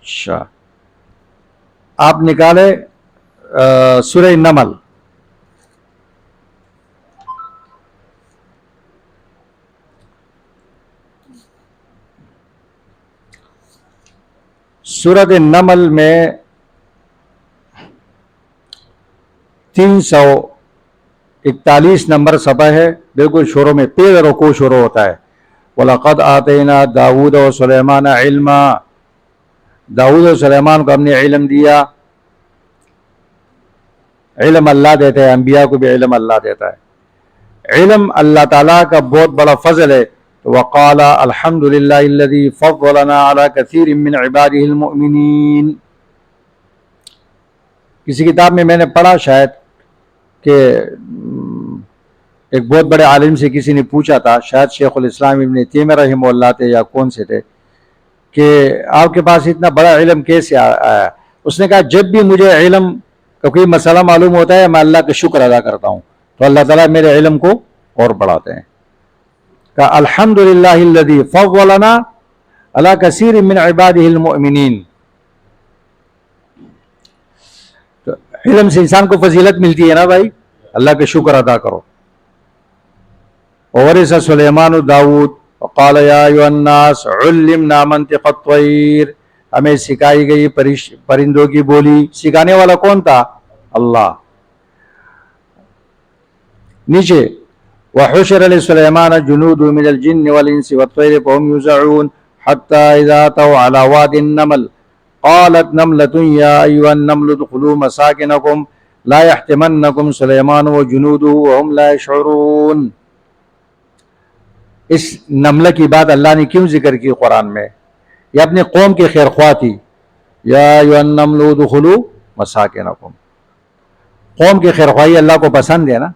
اچھا، آپ نکالے سورہ نمل. سورۃ النمل میں 341 نمبر صفحہ ہے، بالکل شروع میں پہلے رکوع شروع ہوتا ہے. وَلَقَدْ آتَيْنَا داؤد وسلیمان علما. داؤد و سلیمان کو ہم نے علم دیا. علم اللہ دیتا ہے، انبیاء کو بھی علم اللہ دیتا ہے. علم اللہ تعالیٰ کا بہت بڑا فضل ہے. وَقَالَ الْحَمْدُ لِلَّهِ الَّذِي فَضَّلَنَا عَلَى كَثِيرٍ مِّنْ عِبَادِهِ الْمُؤْمِنِينَ. کسی کتاب میں نے پڑھا شاید کہ ایک بہت بڑے عالم سے کسی نے پوچھا تھا، شاید شیخ الاسلام ابن تیمیہ رحمہ اللہ تھے یا کون سے تھے، کہ آپ کے پاس اتنا بڑا علم کیسے آیا؟ اس نے کہا جب بھی مجھے علم کا کوئی مسئلہ معلوم ہوتا ہے میں اللہ کا شکر ادا کرتا ہوں تو اللہ تعالیٰ میرے علم کو اور بڑھاتے ہیں. کہ الحمدللہ الذی فضلنا علی کثیر من عبادہ المؤمنین. تو علم سے انسان کو فضیلت ملتی ہے نا بھائی، اللہ کا شکر ادا کرو. وورث سلیمان داؤد وقال یا ایھا الناس علمنا منطق الطیر. ہمیں سکھائی گئی پرندوں کی بولی. سکھانے والا کون تھا؟ اللہ. نیچے وحشر لسلیمان جنود من الجن والانس والطیر فهم یوزعون حتی اذا اتوا علی واد النمل قالت نملة یا ایھا النمل ادخلوا مساکنکم لا یحطمنکم سلیمان وجنوده وهم لا یشعرون. اس نملہ کی بات اللہ نے کیوں ذکر کی قرآن میں؟ یہ اپنے قوم کی خیر خواہ تھی. یا ایھا النمل ادخلوا مساکنکم. قوم کی خیر خواہی اللہ کو پسند ہے نا.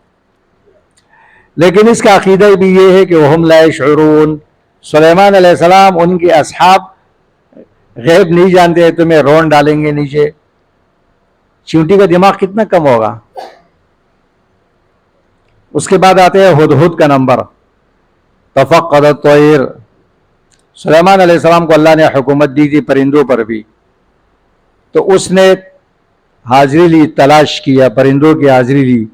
لیکن اس کا عقیدہ بھی یہ ہے کہ وہم لا یشعرون. سلیمان علیہ السلام ان کے اصحاب غیب نہیں جانتے، تمہیں رون ڈالیں گے نیچے. چیونٹی کا دماغ کتنا کم ہوگا. اس کے بعد آتے ہیں ہدہد کا نمبر. تفقد الطیر. سلیمان علیہ السلام کو اللہ نے حکومت دی تھی پرندوں پر بھی، تو اس نے حاضری لی، تلاش کیا، پرندوں کی حاضری لی.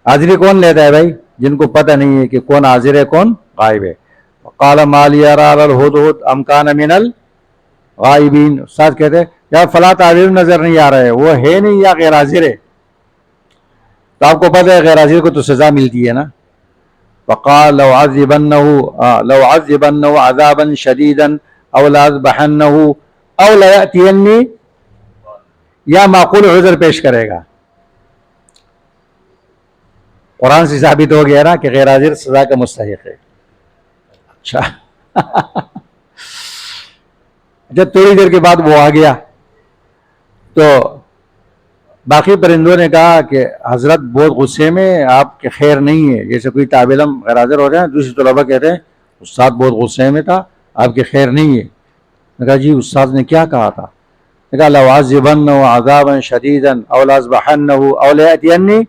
حاضری کون لیتا ہے بھائی؟ جن کو پتہ نہیں ہے کہ کون حاضر ہے کون غائب ہے. قال ما لی ارى الهدهد ام كان من الغائبین. استاد کہتے ہیں یار فلاں تعبیر نظر نہیں آ رہا ہے، وہ ہے نہیں یا غیر حاضر ہے. تو آپ کو پتہ ہے غیر حاضر کو تو سزا ملتی ہے نا. فقال لو عذبنه عذابا شديدا او لاذبحنه او لياتيني، یا معقول عذر پیش کرے گا. قرآن سے ثابت ہو گیا نا کہ غیر حاضر سزا کا مستحق ہے. اچھا جب تھوڑی دیر کے بعد وہ آ گیا تو باقی پرندوں نے کہا کہ حضرت بہت غصے میں، آپ کے خیر نہیں ہے. جیسے کوئی طالب علم غیر حاضر ہو جائے، دوسرے طلباء کہتے ہیں استاد بہت غصے میں تھا، آپ کے خیر نہیں ہے. نے کہا جی استاد نے کیا کہا تھا؟ نے کہا لَأُعَذِّبَنَّهُ عَذَابًا شَدِيدًا أَوْ لَأَذْبَحَنَّهُ أَوْ لَيَأْتِيَنِّي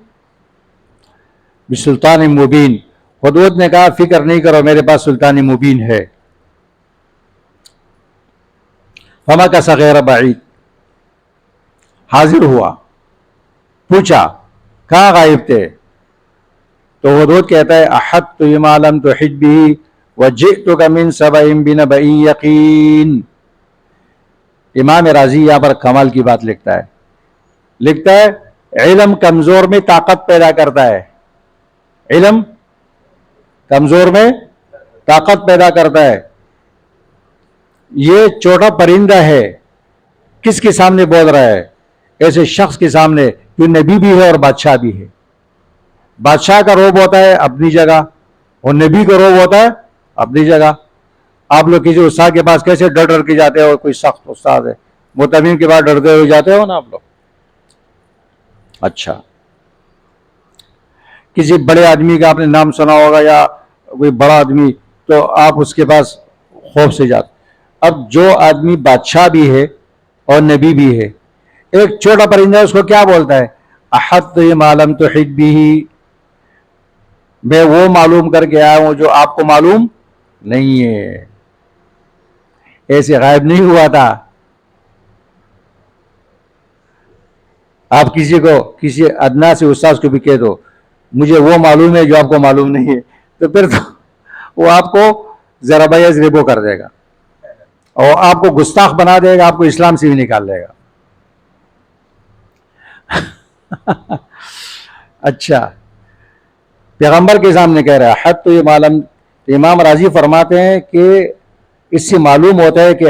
بسلطان مبین. ہدہد نے کہا فکر نہیں کرو، میرے پاس سلطان مبین ہے. فمکث غیر بعید. حاضر ہوا، پوچھا کہاں غائب تھے؟ تو ہدہد کہتا ہے احطت بما لم تحط به وجئتک من سبأ بنبأ یقین. امام رازی یہاں پر کمال کی بات لکھتا ہے علم کمزور میں طاقت پیدا کرتا ہے. علم کمزور میں طاقت پیدا کرتا ہے. یہ چھوٹا پرندہ ہے، کس کے سامنے بول رہا ہے؟ ایسے شخص کے سامنے جو نبی بھی ہے اور بادشاہ بھی ہے. بادشاہ کا روب ہوتا ہے اپنی جگہ اور نبی کا روب ہوتا ہے اپنی جگہ. آپ لوگ کسی استاد کے پاس کیسے ڈر ڈر کے جاتے ہو؟ کوئی سخت استاد ہے، متمم کے بعد ڈرتے ہوئے جاتے ہو نا آپ لوگ. اچھا کسی بڑے آدمی کا آپ نے نام سنا ہوگا یا کوئی بڑا آدمی، تو آپ اس کے پاس خوف سے جاتے. اب جو آدمی بادشاہ بھی ہے اور نبی بھی ہے، ایک چھوٹا پرندہ اس کو کیا بولتا ہے؟ احطت بما لم تحط به. میں وہ معلوم کر کے آیا ہوں جو آپ کو معلوم نہیں ہے. ایسے غائب نہیں ہوا تھا آپ کسی ادنا سے استاذ کو بھی کہہ دو مجھے وہ معلوم ہے جو آپ کو معلوم نہیں ہے، تو پھر تو وہ آپ کو ذرا بیز ریبو کر دے گا اور آپ کو گستاخ بنا دے گا، آپ کو اسلام سے بھی نکال دے گا. اچھا، پیغمبر کے سامنے کہہ رہا ہے حد تو یہ معلوم. امام راضی فرماتے ہیں کہ اس سے معلوم ہوتا ہے کہ